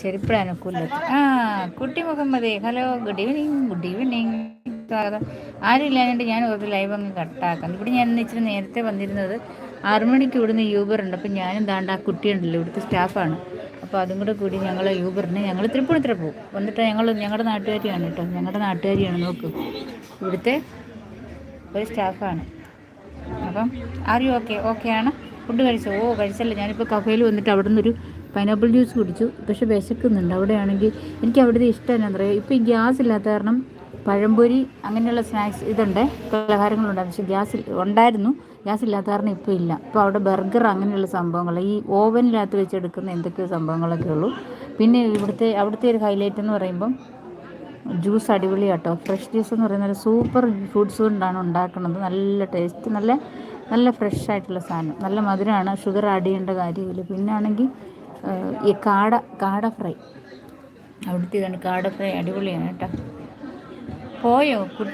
ചെരുപ്പിടാനൊക്കില്ല. കുട്ടി മുഹമ്മദേ, hello, good evening, good evening, സ്വാഗതം. ആരും ഇല്ലാഞ്ഞിട്ട് ഞാൻ ഓർത്ത് ലൈവ് അങ്ങ് കട്ടാക്കാം. ഇവിടെ ഞാൻ ഇന്ന് ഇച്ചിരി നേരത്തെ വന്നിരുന്നത് 6 മണിക്ക് ഇവിടുന്ന് യൂബർ ഉണ്ട്. അപ്പം ഞാനും താണ്ട ആ കുട്ടിയുണ്ടല്ലോ, ഇവിടുത്തെ സ്റ്റാഫാണ്. അപ്പോൾ അതും കൂടെ കൂടി ഞങ്ങൾ യൂബറിന് ഞങ്ങൾ തൃപ്പൂണിത്തുറ പോകും. വന്നിട്ട് ഞങ്ങളുടെ നാട്ടുകാരിയാണ് കേട്ടോ, ഞങ്ങളുടെ നാട്ടുകാരിയാണ്. നോക്കൂ, ഇവിടുത്തെ ഒരു സ്റ്റാഫാണ്. അപ്പം ആരും ഓക്കെ ആണ്. ഫുഡ് കഴിച്ചോ? കഴിച്ചല്ലോ. ഞാനിപ്പോൾ കഫേയിൽ വന്നിട്ട് അവിടെ നിന്നൊരു പൈനാപ്പിൾ ജ്യൂസ് കുടിച്ചു. പക്ഷെ വിശക്കുന്നുണ്ട്. അവിടെയാണെങ്കിൽ എനിക്ക് അവിടുത്തെ ഇഷ്ടം എന്നാന്ന് പറയുക, ഇപ്പോൾ ഈ ഗ്യാസ് ഇല്ലാത്ത കാരണം പഴംപൊരി അങ്ങനെയുള്ള സ്നാക്സ് ഇതുണ്ട്, പലഹാരങ്ങളുണ്ടായിരുന്നു. പക്ഷേ ഗ്യാസ് ഇല്ലാത്ത കാരണം ഇപ്പോൾ ഇല്ല. ഇപ്പോൾ അവിടെ ബർഗർ അങ്ങനെയുള്ള സംഭവങ്ങൾ, ഈ ഓവനിനകത്ത് വെച്ചെടുക്കുന്ന എന്തൊക്കെയോ സംഭവങ്ങളൊക്കെ ഉള്ളൂ. പിന്നെ അവിടുത്തെ ഒരു ഹൈലൈറ്റ് എന്ന് പറയുമ്പം ജ്യൂസ് അടിപൊളിയാട്ടോ. ഫ്രഷ് ജ്യൂസ് എന്ന് പറയുന്നത് സൂപ്പർ ഫ്രൂട്ട്സ് കൊണ്ടാണ് ഉണ്ടാക്കുന്നത്. നല്ല ടേസ്റ്റ്, നല്ല നല്ല ഫ്രഷ് ആയിട്ടുള്ള സാധനം. നല്ല മധുരമാണ്, ഷുഗർ ആഡ് ചെയ്യേണ്ട കാര്യമില്ല. പിന്നെ ആണെങ്കിൽ ഈ കാട ഫ്രൈ, അവിടുത്തെ ഇതാണ് കാട ഫ്രൈ, അടിപൊളിയാണ് കേട്ടോ. പോയോ കുട്ടി?